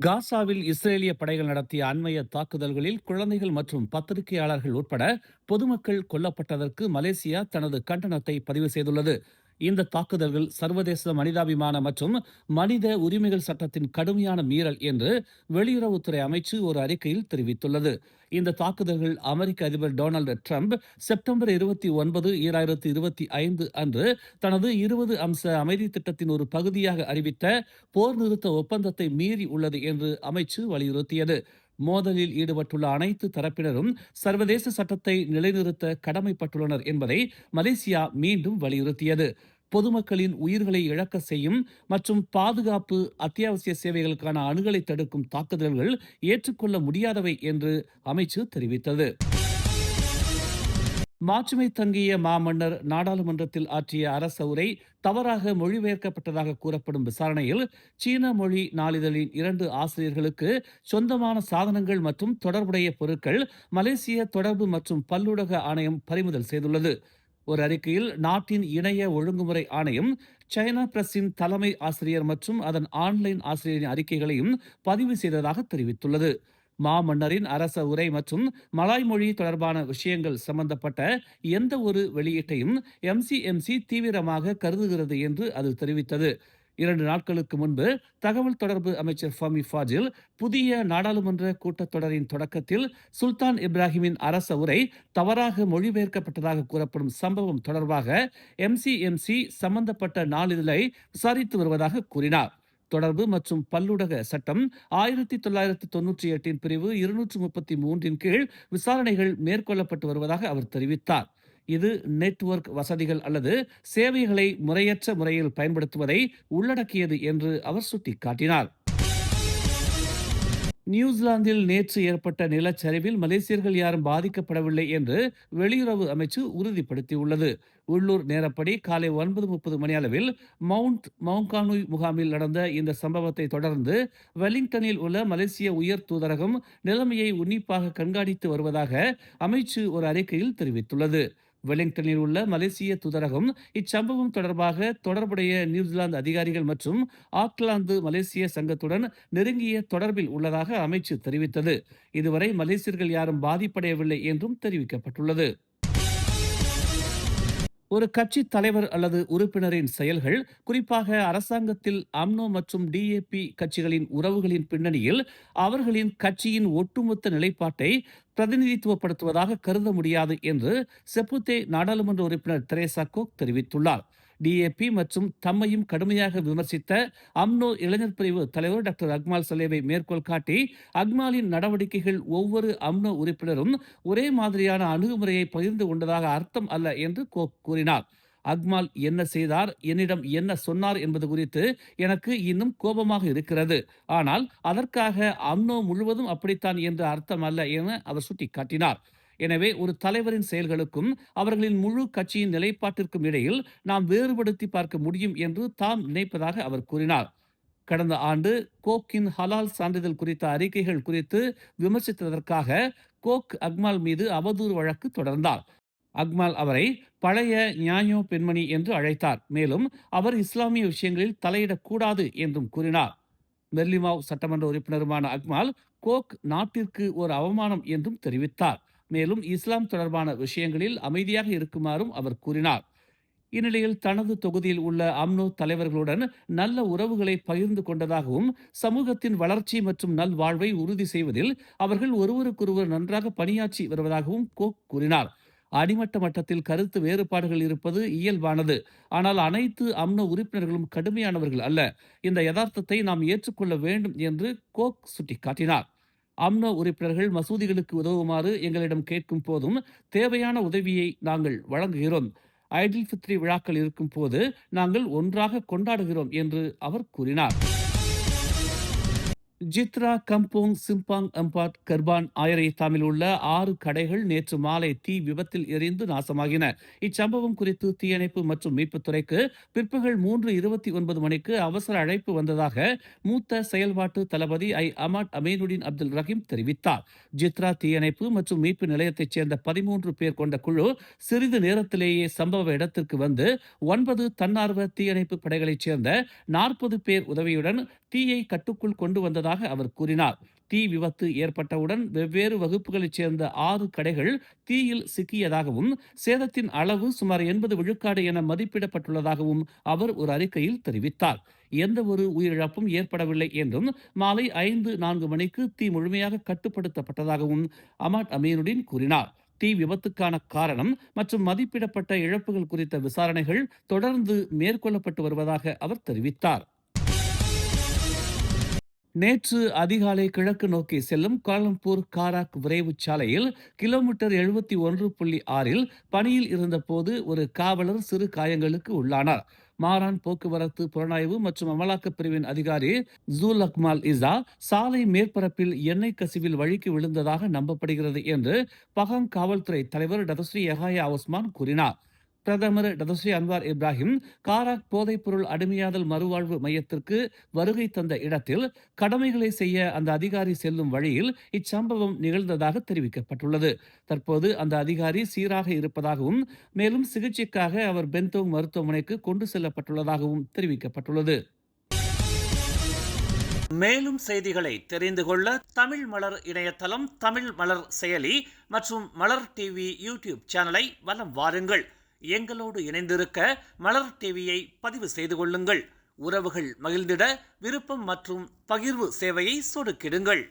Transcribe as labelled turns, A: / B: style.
A: காசாவில் இஸ்ரேலிய படைகள் நடத்திய அண்மைய தாக்குதல்களில் குழந்தைகள் மற்றும் பத்திரிகையாளர்கள் உட்பட பொதுமக்கள் கொல்லப்பட்டதற்கு மலேசியா தனது கண்டனத்தை பதிவு செய்துள்ளது. இந்த தாக்குதல்கள் சர்வதேச மனிதாபிமான மற்றும் மனித உரிமைகள் சட்டத்தின் கடுமையான மீறல் என்று வெளியுறவுத்துறை அமைச்சு ஒரு அறிக்கையில் தெரிவித்துள்ளது. இந்த தாக்குதல்கள் அமெரிக்க அதிபர் டொனால்டு ட்ரம்ப் செப்டம்பர் 29, 2025 அன்று தனது 20 அம்ச அமைதி திட்டத்தின் ஒரு பகுதியாக அறிவித்த போர் நிறுத்த ஒப்பந்தத்தை மீறி உள்ளது என்று அமைச்சு வலியுறுத்தியது. மோதலில் ஈடுபட்டுள்ள அனைத்து தரப்பினரும் சர்வதேச சட்டத்தை நிலைநிறுத்த கடமைப்பட்டுள்ளனர் என்பதை மலேசியா மீண்டும் வலியுறுத்தியது. பொதுமக்களின் உயிர்களை இழக்க செய்யும் மற்றும் பாதுகாப்பு அத்தியாவசிய சேவைகளுக்கான அணுகலை தடுக்கும் தாக்குதல்கள் ஏற்றுக்கொள்ள முடியாதவை என்று அமைச்சு தெரிவித்தது. மாட்சிமை தங்கிய மாமன்னர் நாடாளுமன்றத்தில் ஆற்றிய அரச உரை தவறாக மொழிபெயர்க்கப்பட்டதாக கூறப்படும் விசாரணையில் சீன மொழி நாளிதழின் 2 ஆசிரியர்களுக்கு சொந்தமான சாதனங்கள் மற்றும் தொடர்புடைய பொருட்கள் மலேசிய தொடர்பு மற்றும் பல்லூடக ஆணையம் பறிமுதல் செய்துள்ளது. ஒரு அறிக்கையில் நாட்டின் இணைய ஒழுங்குமுறை ஆணையம் சைனா பிரஸின் தலைமை ஆசிரியர் மற்றும் அதன் ஆன்லைன் ஆசிரியரின் அறிக்கைகளையும் பதிவு செய்ததாக தெரிவித்துள்ளது. மாமன்னரின் அரச உரை மற்றும் மலாய் மொழி தொடர்பான விஷயங்கள் சம்பந்தப்பட்ட எந்த ஒரு வெளியீட்டையும் எம்சிஎம்சி தீவிரமாக கருதுகிறது என்று அது தெரிவித்தது. 2 நாட்களுக்கு முன்பு தகவல் தொடர்பு அமைச்சர் ஃபமி ஃபாஜில் புதிய நாடாளுமன்ற கூட்டத்தொடரின் தொடக்கத்தில் சுல்தான் இப்ராஹிமின் அரச உரை தவறாக மொழிபெயர்க்கப்பட்டதாக கூறப்படும் சம்பவம் தொடர்பாக எம்சிஎம்சி சம்பந்தப்பட்ட நாளிதழை விசாரித்து வருவதாக கூறினார். தொடர்பு மற்றும் பல்லுடக சட்டம் 1998 பிரிவு 233 கீழ் விசாரணைகள் மேற்கொள்ளப்பட்டு வருவதாக அவர் தெரிவித்தார். இது நெட்வொர்க் வசதிகள் அல்லது சேவைகளை முறையற்ற முறையில் பயன்படுத்துவதை உள்ளடக்கியது என்று அவர் சுட்டிக்காட்டினார். நியூசிலாந்தில் நேற்று ஏற்பட்ட நிலச்சரிவில் மலேசியர்கள் யாரும் பாதிக்கப்படவில்லை என்று வெளியுறவு அமைச்சு உறுதிப்படுத்தியுள்ளது. உள்ளூர் நேரப்படி காலை 9:30 மணியளவில் மவுண்ட் மவுங்கானுய் முகாமில் நடந்த இந்த சம்பவத்தை தொடர்ந்து வெலிங்டனில் உள்ள மலேசிய உயர் தூதரகம் நிலைமையை உன்னிப்பாக கண்காணித்து வருவதாக அமைச்சு ஒரு அறிக்கையில் தெரிவித்துள்ளது. வெலிங்டனில் உள்ள மலேசிய தூதரகம் இச்சம்பவம் தொடர்பாக தொடர்புடைய நியூசிலாந்து அதிகாரிகள் மற்றும் ஆக்லாந்து மலேசிய சங்கத்துடன் நெருங்கிய தொடர்பில் உள்ளதாக அமைச்சு தெரிவித்தது. இதுவரை மலேசியர்கள் யாரும் பாதிப்படையவில்லை என்றும் தெரிவிக்கப்பட்டுள்ளது. ஒரு கட்சி தலைவர் அல்லது உறுப்பினரின் செயல்கள், குறிப்பாக அரசாங்கத்தில் அம்னோ மற்றும் டிஏபி கட்சிகளின் உறவுகளின் பின்னணியில் அவர்களின் கட்சியின் ஒட்டுமொத்த நிலைப்பாட்டை பிரதிநிதித்துவப்படுத்துவதாக கருத முடியாது என்று செப்புத்தே நாடாளுமன்ற உறுப்பினர் தெரேசா கோக் தெரிவித்துள்ளார். டிஏபி மற்றும் தம்மையும் கடுமையாக விமர்சித்த அம்னோ இளைஞர் பிரிவு தலைவர் டாக்டர் அக்மால் சலேவை மேற்கோள் காட்டி அக்மாலின் நடவடிக்கைகள் ஒவ்வொரு அம்னோ உறுப்பினரும் ஒரே மாதிரியான அணுகுமுறையை பகிர்ந்து கொண்டதாக அர்த்தம் அல்ல என்று கோக் கூறினார். அக்மால் என்ன செய்தார், என்னிடம் என்ன சொன்னார் என்பது குறித்து எனக்கு இன்னும் கோபமாக இருக்கிறது. ஆனால் அதற்காக அம்னோ முழுவதும் அப்படித்தான் என்று அர்த்தம் அல்ல என அவர் சுட்டிக்காட்டினார். எனவே ஒரு தலைவரின் செயல்களுக்கும் அவர்களின் முழு கட்சியின் நிலைப்பாட்டிற்கும் இடையில் நாம் வேறுபடுத்தி பார்க்க முடியும் என்று தாம் நினைப்பதாக அவர் கூறினார். கடந்த ஆண்டு கோக்கின் ஹலால் சான்றிதழ் குறித்த அறிக்கைகள் குறித்து விமர்சித்ததற்காக கோக் அக்மால் மீது அவதூறு வழக்கு தொடர்ந்தார். அக்மால் அவரை பழைய நியாயோ பெண்மணி என்று அழைத்தார். மேலும் அவர் இஸ்லாமிய விஷயங்களில் தலையிடக்கூடாது என்றும் கூறினார். மெர்லிமாவ் சட்டமன்ற உறுப்பினருமான அக்மால் கோக் நாட்டிற்கு ஒரு அவமானம் என்றும் தெரிவித்தார். மேலும் இஸ்லாம் தொடர்பான விஷயங்களில் அமைதியாக இருக்குமாறும் அவர் கூறினார். இந்நிலையில் தனது தொகுதியில் உள்ள அம்னோ தலைவர்களுடன் நல்ல உறவுகளை பகிர்ந்து கொண்டதாகவும் சமூகத்தின் வளர்ச்சி மற்றும் நல்வாழ்வை உறுதி செய்வதில் அவர்கள் ஒருவருக்கொருவர் நன்றாக பணியாற்றி வருவதாகவும் கோக் கூறினார். அடிமட்ட மட்டத்தில் கருத்து வேறுபாடுகள் இருப்பது இயல்பானது. ஆனால் அனைத்து அம்னோ உறுப்பினர்களும் கடுமையானவர்கள் அல்ல. இந்த யதார்த்தத்தை நாம் ஏற்றுக்கொள்ள வேண்டும் என்று கோக் சுட்டிக்காட்டினார். அம்னோ உறுப்பினர்கள் மசூதிகளுக்கு உதவுமாறு எங்களிடம் கேட்கும் போதும் தேவையான உதவியை நாங்கள் வழங்குகிறோம். ஐடில் ஃபித்ரி விழாக்கள் இருக்கும் போது நாங்கள் ஒன்றாக கொண்டாடுகிறோம் என்று அவர் கூறினார். ஜித்ரா, கம்போங், சிம்பாங், அம்பாட், கர்பான் ஆயரேத்தாமில் உள்ள 6 கடைகள் நேற்று மாலை தீ விபத்தில் எரிந்து நாசமாகின. இச்சம்பவம் குறித்து தீயணைப்பு மற்றும் மீட்புத்துறைக்கு பிற்பகல் 3:29 மணிக்கு அவசர அழைப்பு வந்ததாக மூத்த செயல்பாட்டு தளபதி அமாட் அமீனுடின் அப்துல் ரஹீம் தெரிவித்தார். ஜித்ரா தீயணைப்பு மற்றும் மீட்பு நிலையத்தைச் சேர்ந்த 13 பேர் கொண்ட குழு சிறிது நேரத்திலேயே சம்பவ இடத்திற்கு வந்து 9 தன்னார்வ தீயணைப்பு படைகளைச் சேர்ந்த 40 பேர் உதவியுடன் தீயை கட்டுக்குள் கொண்டு வந்ததாக அவர் கூறினார். தீ விபத்து ஏற்பட்டவுடன் வெவ்வேறு வகுப்புகளைச் சேர்ந்த 6 கடைகள் தீயில் சிக்கியதாகவும் சேதத்தின் அளவு சுமார் 80 விழுக்காடு என மதிப்பிடப்பட்டுள்ளதாகவும் அவர் ஒரு அறிக்கையில் தெரிவித்தார். எந்த ஒரு உயிரிழப்பும் ஏற்படவில்லை என்றும் மாலை 5:04 மணிக்கு தீ முழுமையாக கட்டுப்படுத்தப்பட்டதாகவும் அமாட் அமீனுddin கூறினார். தீ விபத்துக்கான காரணம் மற்றும் மதிப்பிடப்பட்ட இழப்புகள் குறித்த விசாரணைகள் தொடர்ந்து மேற்கொள்ளப்பட்டு வருவதாக அவர் தெரிவித்தார். நேற்று அதிகாலை கிழக்கு நோக்கி செல்லும் கோலம்பூர் காராக் விரைவு சாலையில் கிலோமீட்டர் 71.6இல் பணியில் இருந்தபோது ஒரு காவலர் சிறு காயங்களுக்கு உள்ளானார். மாரான் போக்குவரத்து புலனாய்வு மற்றும் அமலாக்கப் பிரிவின் அதிகாரி ஜூல் அக்மால் இசா சாலை மேற்பரப்பில் எண்ணெய் கசிவில் வழிக்கு விழுந்ததாக நம்பப்படுகிறது என்று பகாங் காவல்துறை தலைவர் டதஸ்ரீ யஹாயா ஒஸ்மான் கூறினார். பிரதமர் டதஸ்ரீ அன்வார் இப்ராஹிம் காராக் போதைப்பொருள் அடிமையாதல் மறுவாழ்வு மையத்திற்கு வருகை தந்த இடத்தில் கடமைகளை செய்ய அந்த அதிகாரி செல்லும் வழியில் இச்சம்பவம் நிகழ்ந்ததாக தெரிவிக்கப்பட்டுள்ளது. தற்போது அந்த அதிகாரி சீராக இருப்பதாகவும் மேலும் சிகிச்சைக்காக அவர் பெந்தோங் மருத்துவமனைக்கு கொண்டு செல்லப்பட்டுள்ளதாகவும் தெரிவிக்கப்பட்டுள்ளது. மேலும் செய்திகளை தெரிந்து கொள்ள தமிழ் மலர் இணையதளம், தமிழ் மலர் செயலி மற்றும் மலர் டிவி யூடியூப் சேனலை வலம் வாருங்கள். எங்களோடு இணைந்திருக்க மலர் டிவியை பதிவு செய்து கொள்ளுங்கள். உறவுகள் மகிழ்ந்திட விருப்பம் மற்றும் பகிர்வு சேவையை சொடுக்கிடுங்கள்.